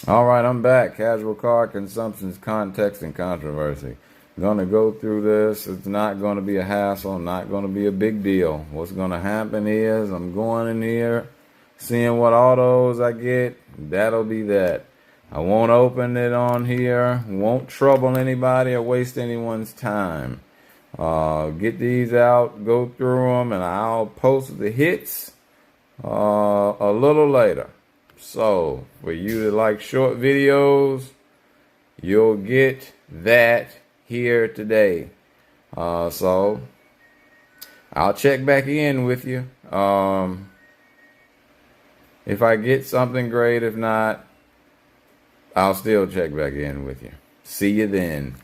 All right, I'm back. Casual car consumption's context and controversy. Gonna go through this. It's not gonna be a hassle, not gonna be a big deal. What's gonna happen is I'm going in here, seeing what autos I get. That'll be that. I won't open it on here, won't trouble anybody or waste anyone's time. Get these out, go through them, and I'll post the hits a little later. So, for you that like short videos, you'll get that here today. So, I'll check back in with you. If I get something great, if not, I'll still check back in with you. See you then.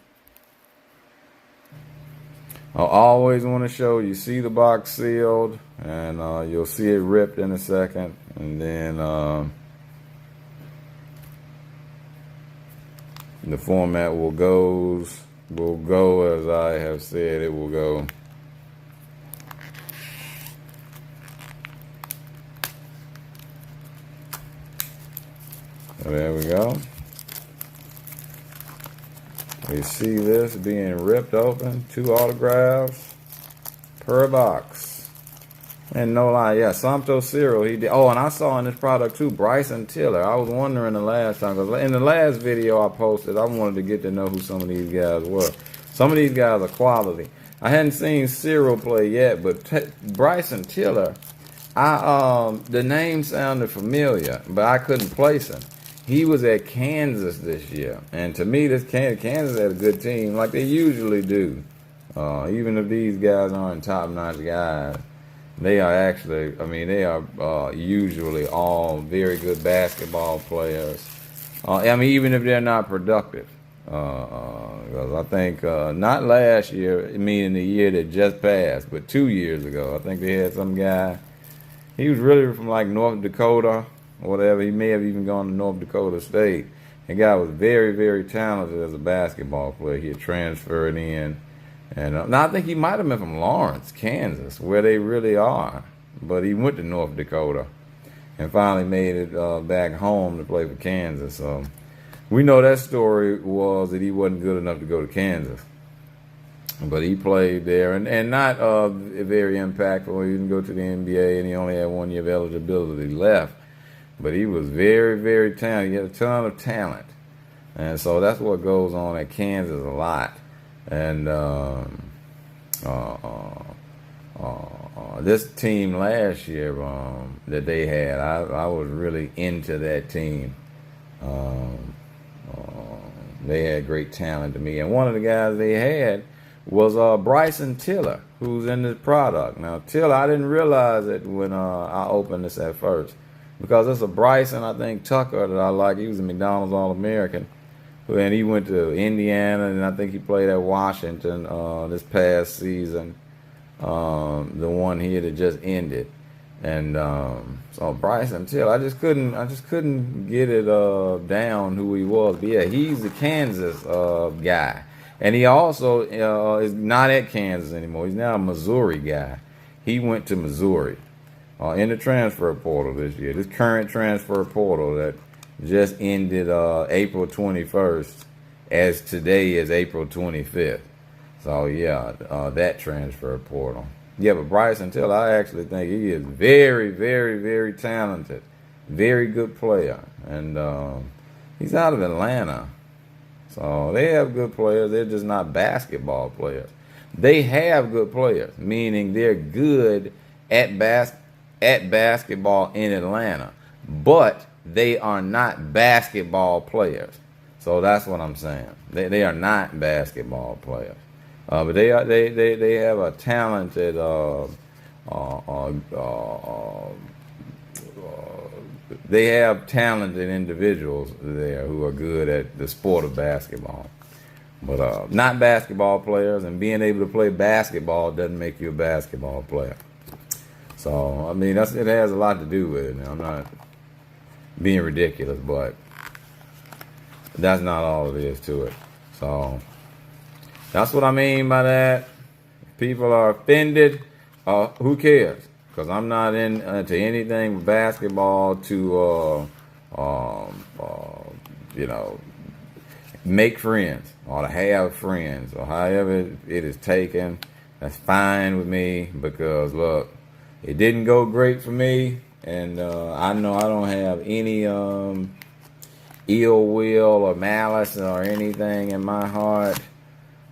I always want to show you, see the box sealed, and you'll see it ripped in a second, and then the format will go as I have said it will go. So there we go. You see this being ripped open, 2 autographs per box. And no lie, yeah, Santo Cyril, he did. Oh, and I saw in this product too, Bryson Tiller. I was wondering the last time, because in the last video I posted, I wanted to get to know who some of these guys were. Some of these guys are quality. I hadn't seen Cyril play yet, but Bryson Tiller, the name sounded familiar, but I couldn't place him. He was at Kansas this year, and to me, this Kansas had a good team, like they usually do. Even if these guys aren't top-notch guys, they are actually, I mean, they are usually all very good basketball players. I mean, even if they're not productive. Because I think not last year, meaning the year that just passed, but 2 years ago, I think they had some guy. He was really from like North Dakota or whatever. He may have even gone to North Dakota State. The guy was very, very talented as a basketball player. He had transferred in. And now I think he might have been from Lawrence, Kansas, where they really are. But he went to North Dakota and finally made it back home to play for Kansas. So we know that story was that he wasn't good enough to go to Kansas. But he played there and not very impactful. He didn't go to the NBA, and he only had 1 year of eligibility left. But he was very, very talented. He had a ton of talent. And so that's what goes on at Kansas a lot. And this team last year that they had, I was really into that team. They had great talent to me. And one of the guys they had was Bryson Tiller, who's in this product. Now, Tiller, I didn't realize it when I opened this at first, because it's a Bryson, I think, Tucker that I like. He was a McDonald's All-American. And he went to Indiana, and I think he played at Washington this past season, the one here that just ended. And so Bryson Tiller, I just couldn't get it down who he was. But yeah, he's the Kansas guy, and he also is not at Kansas anymore. He's now a Missouri guy. He went to Missouri in the transfer portal this year. This current transfer portal that just ended April 21st, as today is April 25th. So yeah, that transfer portal. Yeah, but Bryson Tiller, I actually think he is very, very, very talented, very good player, and he's out of Atlanta. So they have good players. They're just not basketball players. They have good players, meaning they're good at basketball in Atlanta, but they are not basketball players. So that's what I'm saying. They are not basketball players, but they have a talented they have talented individuals there who are good at the sport of basketball, but not basketball players. And being able to play basketball doesn't make you a basketball player. So I mean, it has a lot to do with it. Now, I'm not being ridiculous, but that's not all it is to it. So that's what I mean by that. If people are offended, who cares? Because I'm not into anything with basketball to you know, make friends or to have friends or however it is taken. That's fine with me because look, it didn't go great for me, and I know I don't have any ill will or malice or anything in my heart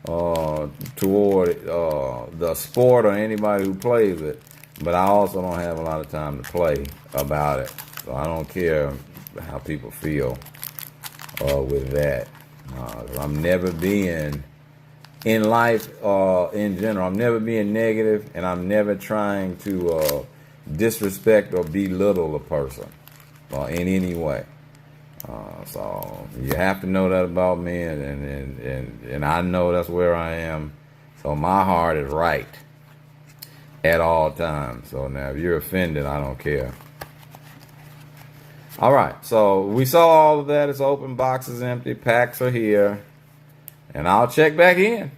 toward the sport or anybody who plays it. But I also don't have a lot of time to play about it, so I don't care how people feel with that. I'm never being in life in general. I'm never being negative, and I'm never trying to disrespect or belittle a person in any way. So you have to know that about me, and I know that's where I am. So my heart is right at all times. So now if you're offended, I don't care. All right, so we saw all of that. It's open, boxes empty, packs are here, and I'll check back in.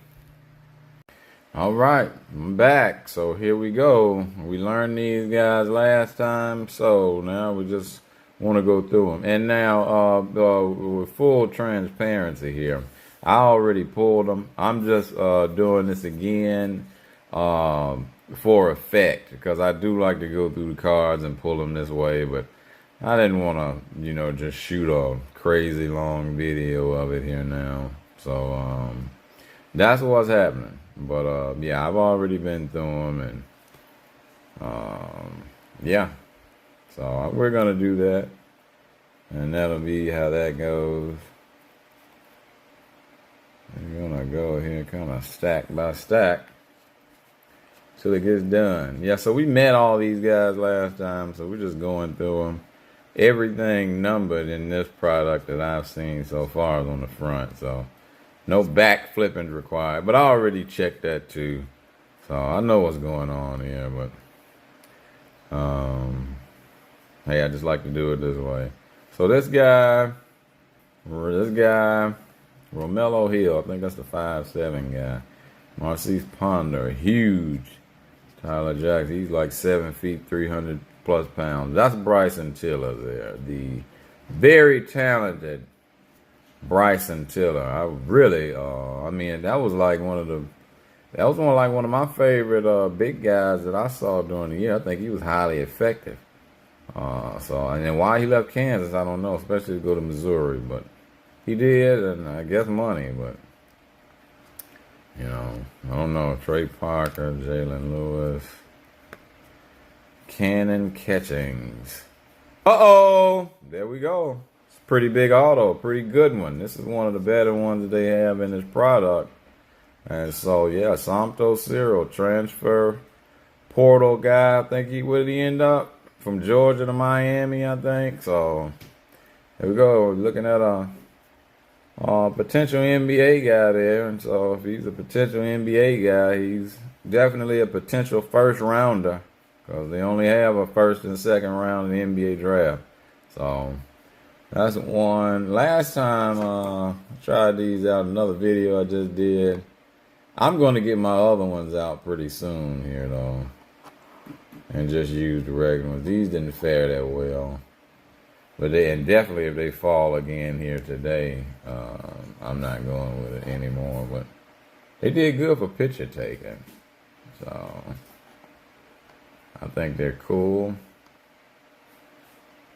All right, I'm back. So here we go. We learned these guys last time, so now we just want to go through them. And now, with full transparency here, I already pulled them. I'm just doing this again for effect because I do like to go through the cards and pull them this way, but I didn't want to, just shoot a crazy long video of it here now. So that's what's happening. But yeah, I've already been through them, and yeah. So we're gonna do that, and that'll be how that goes. We're gonna go here kind of stack by stack till it gets done. Yeah, so we met all these guys last time, so we're just going through them. Everything numbered in this product that I've seen so far is on the front, so no back flipping required. But I already checked that too, so I know what's going on here. But hey, I just like to do it this way. So this guy, Romello Hill, I think that's the 5'7" guy. Marcise Ponder, huge. Tyler Jackson, he's like 7 feet, 300 plus pounds. That's Bryson Tiller there, the very talented Bryson Tiller. I really, I mean, that was like one of my favorite big guys that I saw during the year. I think he was highly effective. And then why he left Kansas, I don't know, especially to go to Missouri, but he did, and I guess money, but I don't know. Trey Parker, Jalen Lewis, Cannon Catchings. There we go. It's a pretty big auto, pretty good one. This is one of the better ones that they have in this product. And so, yeah, Somto Cyril, transfer portal guy. I think where did he end up? From Georgia to Miami, I think. So, here we go. We're looking at a potential NBA guy there. And so, if he's a potential NBA guy, he's definitely a potential first rounder. Because they only have a first and second round in the NBA draft. So, that's one. Last time I tried these out, another video I just did. I'm going to get my other ones out pretty soon here, though. And just use the regular ones. These didn't fare that well. But definitely if they fall again here today, I'm not going with it anymore. But they did good for picture taking. So I think they're cool.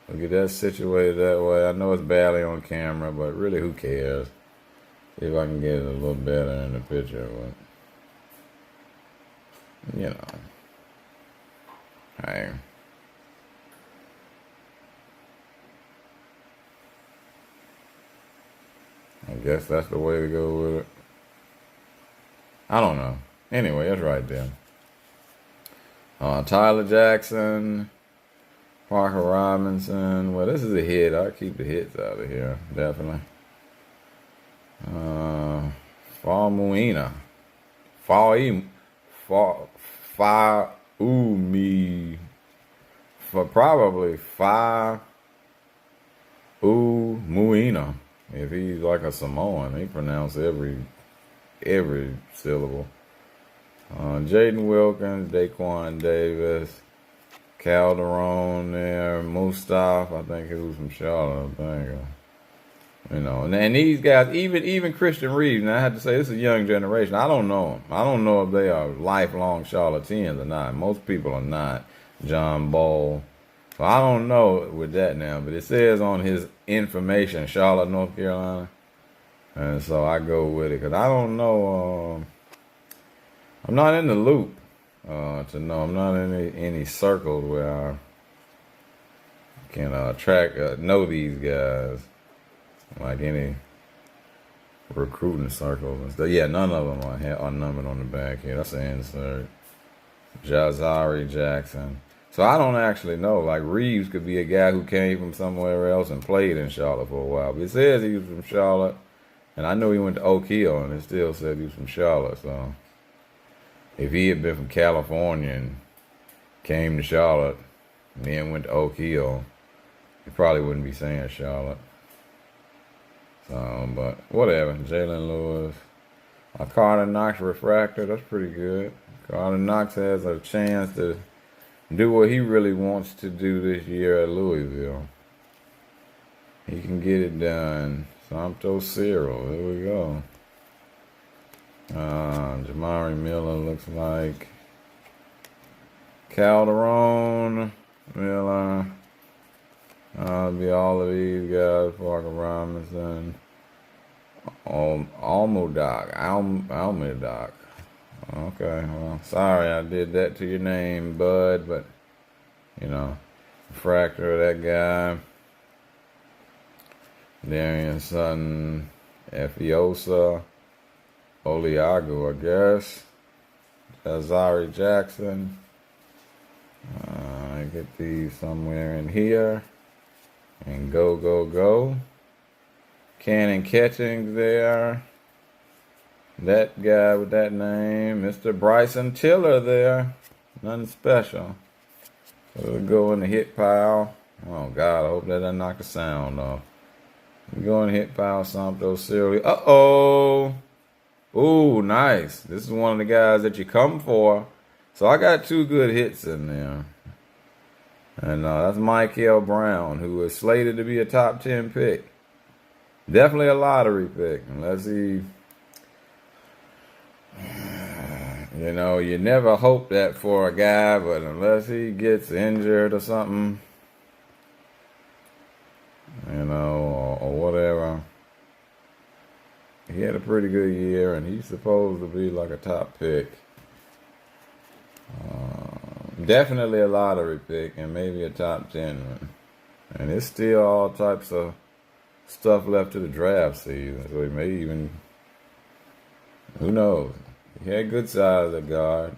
We'll get that situated that way. I know it's badly on camera, but really who cares? See if I can get it a little better in the picture. But, hey. I guess that's the way to go with it. I don't know. Anyway, it's right there. Tyler Jackson, Parker Robinson. Well, this is a hit. I'll keep the hits out of here, definitely. Faumuina. Probably Muina. If he's like a Samoan, he pronounces every syllable. Jaden Wilkins, Daquan Davis, Calderon there, Mustaf, I think he was from Charlotte, I think. You know, and these guys, even Christian Reeves, and I have to say this is a young generation. I don't know them. I don't know if they are lifelong charlatans or not. Most people are not. John Ball. So I don't know with that now, but it says on his information, Charlotte, North Carolina, and so I go with it because I don't know. I'm not in the loop to know. I'm not in any circles where I can know these guys. Like any recruiting circles and stuff. Yeah, none of them are numbered on the back here. That's an insert. Jazari Jackson. So I don't actually know. Like Reeves could be a guy who came from somewhere else and played in Charlotte for a while. But it says he was from Charlotte. And I know he went to Oak Hill and it still said he was from Charlotte. So if he had been from California and came to Charlotte and then went to Oak Hill, he probably wouldn't be saying Charlotte. So, but whatever. Jalen Lewis. Carter Knox refractor. That's pretty good. Carter Knox has a chance to do what he really wants to do this year at Louisville. He can get it done. Samto Cyril. There we go. Jamari Miller looks like. Calderon Miller. Be all of these guys. Parker Robinson. Almudoc. Okay, well, sorry I did that to your name, bud, but, you know, fracture of that guy. Darian Sutton. Efiosa. Oliago, I guess. Jazari Jackson. I get these somewhere in here. And go. Cannon Catchings there. That guy with that name. Mr. Bryson Tiller there. Nothing special. So we'll go in the hit pile. Oh, God, I hope that doesn't knock the sound off. We go in the hit pile, Samto Cyril. Uh-oh. Ooh, nice. This is one of the guys that you come for. So I got 2 good hits in there. And that's Michael Brown, who is slated to be a top 10 pick. Definitely a lottery pick, unless he, you know, you never hope that for a guy, but unless he gets injured or something, you know, or whatever. He had a pretty good year, and he's supposed to be like a top pick. Definitely a lottery pick and maybe a top 10 one. And it's still all types of stuff left to the draft season. So he may even, who knows? He had good size at guard.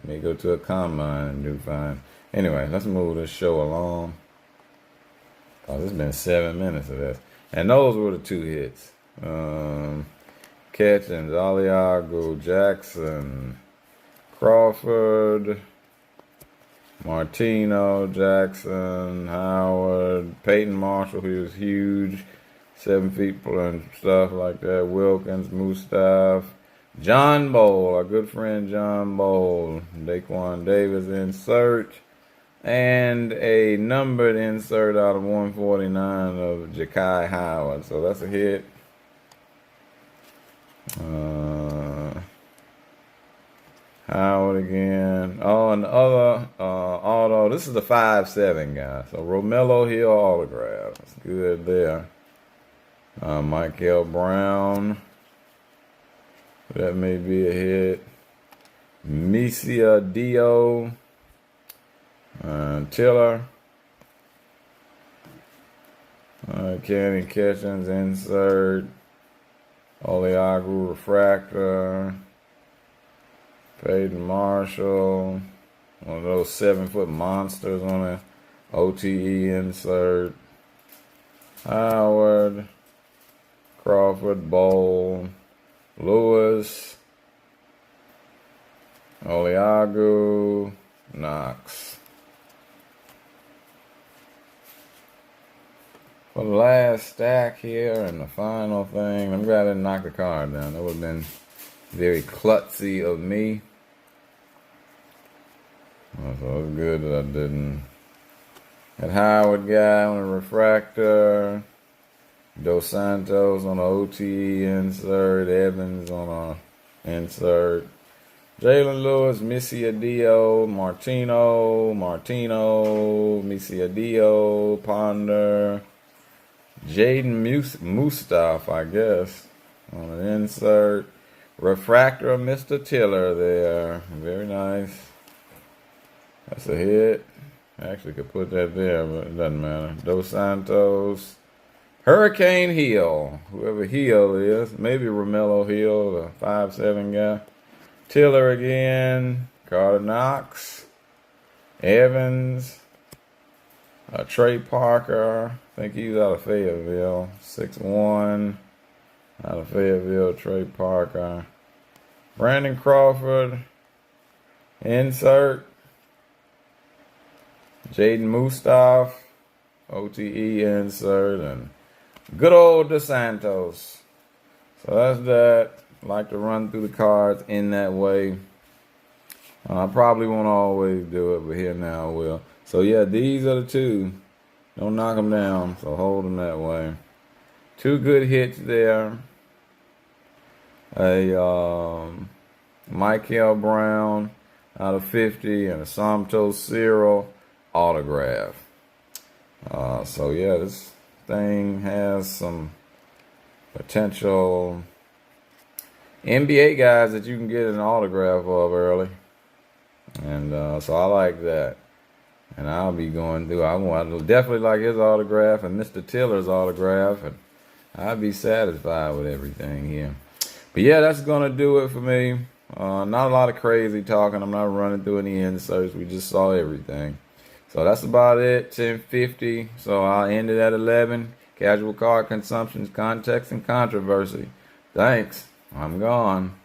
He may go to a combine and do fine. Anyway, let's move this show along. Oh, this has been 7 minutes of this. And those were the 2 hits. Catchings, Aliago, Jackson, Crawford, Martino, Jackson, Howard, Peyton Marshall, who was huge, 7 feet and stuff like that, Wilkins, Mustaf, John Bowl, our good friend John Bowl, Daquan Davis insert, and a numbered insert out of 149 of Ja'Kai Howard. So that's a hit. Howard again. Oh, and the other auto. This is the 5-7 guy. So Romello Hill autograph. That's good there. Michael Brown. That may be a hit. Misia Dio. Tiller. Cannon Catchings insert. Oliagu refractor. Peyton Marshall. One of those 7-foot monsters on an OTE insert. Howard. Crawford, Bowl. Lewis. Oliagu. Knox. For the last stack here and the final thing, I'm glad I didn't knock the card down. That would have been very klutzy of me. So it's good that I didn't. That Howard guy on a refractor. Dos Santos on an OTE insert. Evans on a insert. Jalen Lewis, Missy Adio, Martino, Missy Adio, Ponder, Jaden Mustaf, I guess, on an insert. Refractor of Mr. Tiller there. Very nice. That's a hit. I actually could put that there, but it doesn't matter. Dos Santos. Hurricane Hill. Whoever Hill is. Maybe Romello Hill, the 5'7" guy. Tiller again. Carter Knox. Evans. Trey Parker. I think he's out of Fayetteville. 6'1". Out of Fayetteville, Trey Parker. Brandon Crawford. Insert. Jaden Mustaf. OTE insert. And good old DeSantos. So that's that. I like to run through the cards in that way. I probably won't always do it, but here now I will. So yeah, these are the two. Don't knock them down, so hold them that way. Two good hits there. A Michael Brown out of 50 and a Santos Cyril autograph. So yeah, this thing has some potential NBA guys that you can get an autograph of early. And so I like that. And I'll be going through. I definitely like his autograph and Mr. Tiller's autograph. And I'll be satisfied with everything here. But yeah, that's going to do it for me. Not a lot of crazy talking. I'm not running through any inserts. We just saw everything. So that's about it. 10:50. So I'll end it at 11. Casual card consumptions, context, and controversy. Thanks. I'm gone.